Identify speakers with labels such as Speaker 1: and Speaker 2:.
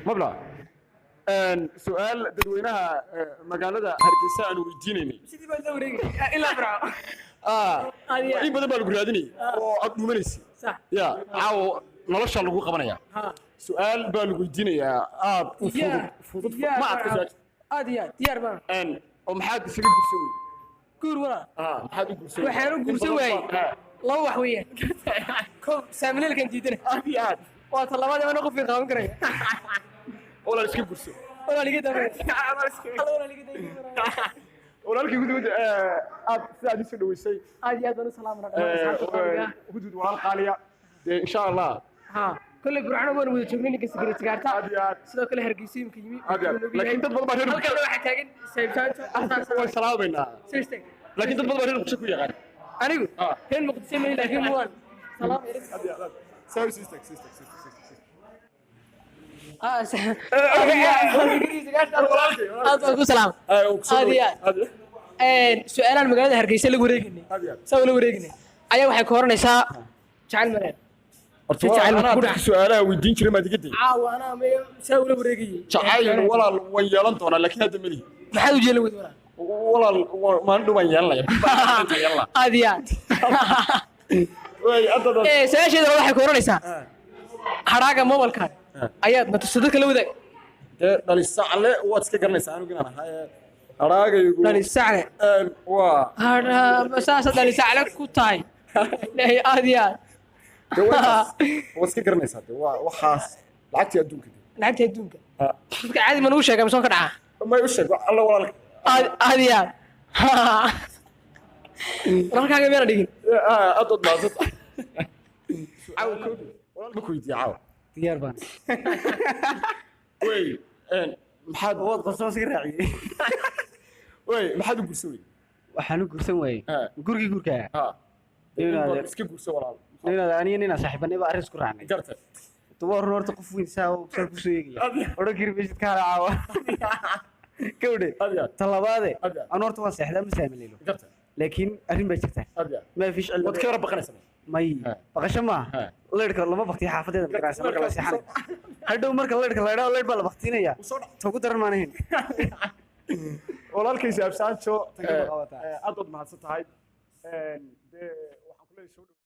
Speaker 1: mabla su'aal dadweynaha magaalada Hargeysa aan weydiinayay
Speaker 2: sidii baa la wareegay ilaa braco
Speaker 1: in badan baa lagu raadinayay oo aad dhuumanaysid
Speaker 2: صح
Speaker 1: ya caawo nolosha lagu qabanaya
Speaker 2: ها
Speaker 1: su'aal baa lagu weydiinayaa aad u fudud ma aad ka soo
Speaker 2: اديا ديار بان
Speaker 1: oo maxaad isaga gursan weey
Speaker 2: كور ولا
Speaker 1: maxaad u gursan
Speaker 2: waxaan u gursan waayay laba wax weeyaan ko saamileel kan diidana
Speaker 1: aad iyo aad
Speaker 2: waa talabaad aan qof qaawan karaya
Speaker 1: wala iska gursan
Speaker 2: wala liga damay wala liga damay
Speaker 1: walaalkii gudud aad sidaad isu dhaweysay
Speaker 2: aad iyo aad baan u salaam raxmada
Speaker 1: gudud walaal qaaliya insha Allah
Speaker 2: ها كل برعنا وين ودا joognin ninka secret gaarta
Speaker 1: aad iyo aad
Speaker 2: sidoo kale hargeysiimka yimi
Speaker 1: laakiin dad badan baa reer
Speaker 2: halkan waxa taagan saybtaanto
Speaker 1: way salaameynaa
Speaker 2: sistay
Speaker 1: laakiin dad badan baa reer muqdisho ku yaqaan
Speaker 2: anigu heen muqdisho ma laakiin waan salaam
Speaker 1: aad iyo aad saw sistay
Speaker 2: ku salaam aad iyo aad su'aalan magaalada hargeysa lagu wareegnay saw la wareegnay ayaa waxay ka horanaysaa jacayl mareed
Speaker 1: أنا سؤالها ويدين كريم هذه قدي.
Speaker 2: أنا مسوي له بريقي.
Speaker 1: شعير ولا ويلان تونا لكن هذا ملي.
Speaker 2: ما حد يجي له ولا.
Speaker 1: ولا ما عنده ويلا يلا.
Speaker 2: هذه. إيه سأشهد الله يكون رئيسا. حراقة موبايل كان. أيات ما تصدق له ذا.
Speaker 1: ده للساعة لا واتس كرنا ساعة نقول أنا هاي. حراقة يقول.
Speaker 2: لا للساعة. هذا مساس ده للساعة لك كوتاي. لا هذه.
Speaker 1: واسكي قرنيسات وخاص لعبتي ادونك
Speaker 2: لعبتي ادونك عادي ما نوشك ما سو كدعا
Speaker 1: ما يوشك الله والله
Speaker 2: هذه يا ركعه مير دغين
Speaker 1: اضد ما صدق عاو كودي والله ما كويدي عاو
Speaker 2: ديار بان
Speaker 1: وي maxaad wad qarsoon si raaci way maxaad u gursooy
Speaker 2: waxaan u gursan waayay gurigi gurka
Speaker 1: inaad iska gurso walaal
Speaker 2: أنا صاحبني بقى أرسل كراني.
Speaker 1: جرت.
Speaker 2: تبغى نورت قفوين ساو بسال كوسويجي. ولا كير بيجت كهلا عوا. كودي. طلبات. أنا نورت واسع هذا مسامي له.
Speaker 1: جرت.
Speaker 2: لكن أرين بيجته. ما فيش علم.
Speaker 1: وتكرر بقنا سما.
Speaker 2: ماي. بقى ما. الله يذكر الله ما بختي حافظ هذا بقى سما كلا سحنا. هذا عمر كلا يذكر الله يبلا بختينا يا. توقو ترى ما نهين.
Speaker 1: والله الكيس أبسان شو. أضد مع ست هاي.